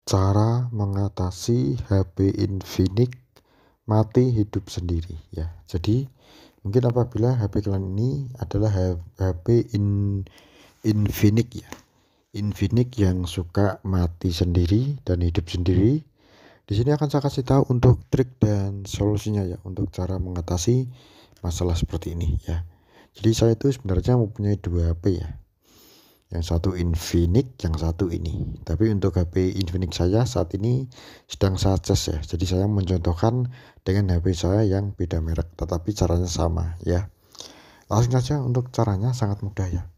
Cara mengatasi HP Infinix mati hidup sendiri ya. Jadi mungkin apabila HP kalian ini adalah HP Infinix ya. Infinix yang suka mati sendiri dan hidup sendiri. Di sini akan saya kasih tahu untuk trik dan solusinya ya, untuk cara mengatasi masalah seperti ini ya. Jadi saya itu sebenarnya mempunyai dua HP ya. Yang satu Infinix, yang satu ini. Tapi untuk HP Infinix saya saat ini sedang saya cas ya. Jadi saya mencontohkan dengan HP saya yang beda merek, tetapi caranya sama ya. Langsung saja, untuk caranya sangat mudah ya.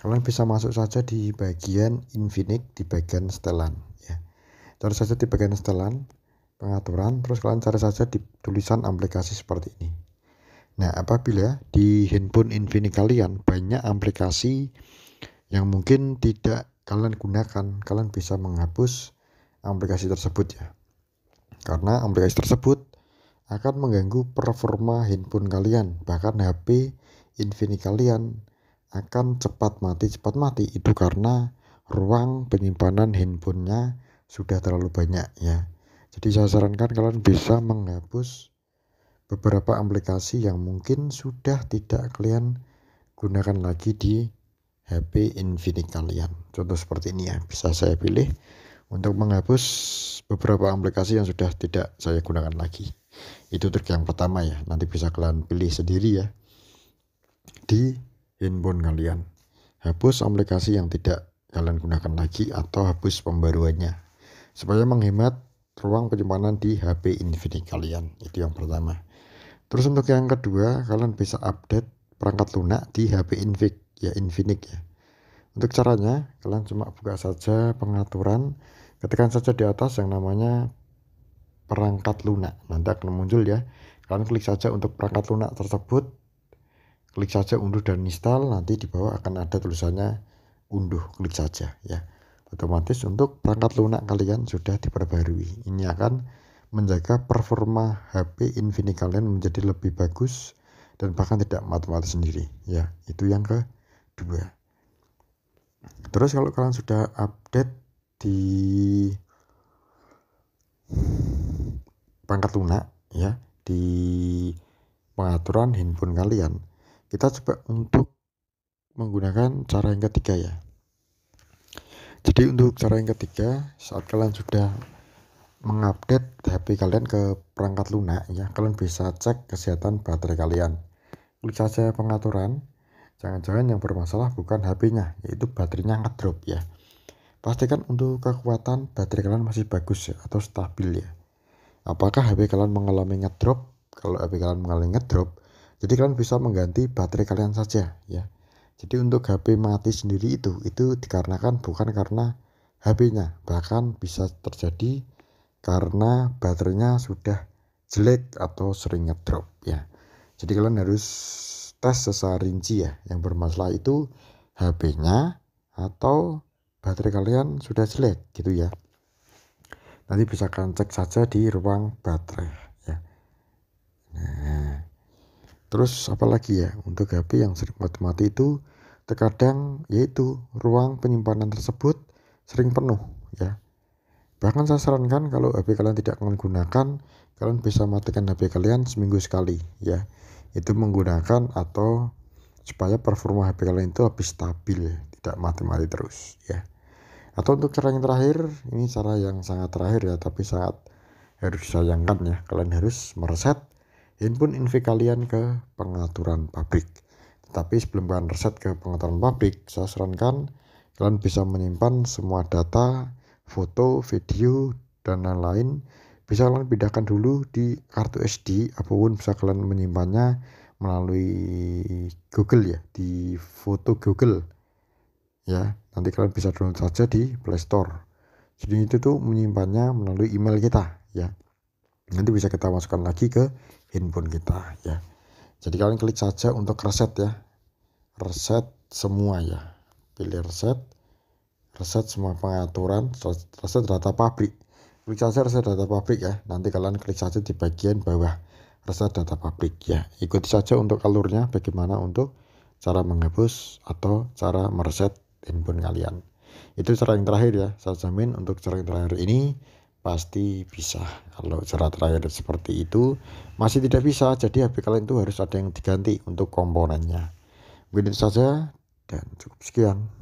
Kalian bisa masuk saja di bagian Infinix, di bagian setelan ya. Cari saja di bagian setelan, pengaturan, terus kalian cari saja di tulisan aplikasi seperti ini. Nah, apabila di handphone Infinix kalian banyak aplikasi yang mungkin tidak kalian gunakan, kalian bisa menghapus aplikasi tersebut ya. Karena aplikasi tersebut akan mengganggu performa handphone kalian, bahkan HP Infinix kalian akan cepat mati itu karena ruang penyimpanan handphonenya sudah terlalu banyak ya. Jadi saya sarankan kalian bisa menghapus beberapa aplikasi yang mungkin sudah tidak kalian gunakan lagi di HP Infinix kalian. Contoh seperti ini ya, bisa saya pilih untuk menghapus beberapa aplikasi yang sudah tidak saya gunakan lagi. Itu trik yang pertama ya, nanti bisa kalian pilih sendiri ya di handphone kalian. Hapus aplikasi yang tidak kalian gunakan lagi atau hapus pembaruannya supaya menghemat ruang penyimpanan di HP Infinix kalian. Itu yang pertama. Terus untuk yang kedua, kalian bisa update perangkat lunak di HP Infinix ya. Untuk caranya, kalian cuma buka saja pengaturan, ketikkan saja di atas yang namanya perangkat lunak, nanti akan muncul ya. Kalian klik saja untuk perangkat lunak tersebut, klik saja unduh dan install, nanti di bawah akan ada tulisannya unduh, klik saja ya. Otomatis untuk perangkat lunak kalian sudah diperbarui. Ini akan menjaga performa HP Infinix kalian menjadi lebih bagus dan bahkan tidak mati-mati sendiri ya. Itu yang kedua. Terus kalau kalian sudah update di perangkat lunak ya, di pengaturan handphone kalian, kita coba untuk menggunakan cara yang ketiga ya. Jadi untuk cara yang ketiga, saat kalian sudah mengupdate HP kalian ke perangkat lunak ya, kalian bisa cek kesehatan baterai kalian. Klik saja pengaturan. Jangan-jangan yang bermasalah bukan HP-nya, yaitu baterainya ngedrop ya. Pastikan untuk kekuatan baterai kalian masih bagus ya, atau stabil ya. Apakah HP kalian mengalami ngedrop? Kalau HP kalian mengalami ngedrop, jadi kalian bisa mengganti baterai kalian saja ya. Jadi untuk HP mati sendiri itu dikarenakan bukan karena HP-nya, bahkan bisa terjadi karena baterainya sudah jelek atau sering ngedrop ya. Jadi kalian harus tes secara rinci ya, yang bermasalah itu HP-nya atau baterai kalian sudah jelek gitu ya. Nanti bisa kalian cek saja di ruang baterai ya. Nah, terus apalagi ya, untuk HP yang sering mati itu terkadang yaitu ruang penyimpanan tersebut sering penuh ya. Bahkan saya sarankan kalau HP kalian tidak menggunakan, kalian bisa matikan HP kalian seminggu sekali ya. Itu menggunakan atau supaya performa HP kalian itu lebih stabil, tidak mati-mati terus ya. Atau untuk cara yang terakhir, ini cara yang sangat terakhir ya, tapi sangat harus disayangkan ya, kalian harus mereset handphone Infinix kalian ke pengaturan pabrik. Tetapi sebelum kalian reset ke pengaturan pabrik, saya sarankan kalian bisa menyimpan semua data, foto, video, dan lain-lain. Bisa kalian pindahkan dulu di kartu SD, apapun bisa kalian menyimpannya melalui Google ya, di foto Google ya. Nanti kalian bisa download saja di Play Store. Jadi itu tuh menyimpannya melalui email kita ya. Nanti bisa kita masukkan lagi ke handphone kita ya. Jadi kalian klik saja untuk reset ya, reset semua ya, pilih reset semua pengaturan, reset data pabrik. Klik saja reset data pabrik ya. Nanti kalian klik saja di bagian bawah reset data pabrik ya. Ikuti saja untuk alurnya bagaimana untuk cara menghapus atau cara mereset handphone kalian. Itu cara yang terakhir ya, saya jamin untuk cara yang terakhir ini pasti bisa. Kalau cara terakhir seperti itu masih tidak bisa, jadi HP kalian itu harus ada yang diganti untuk komponennya. Mungkin itu saja dan cukup sekian.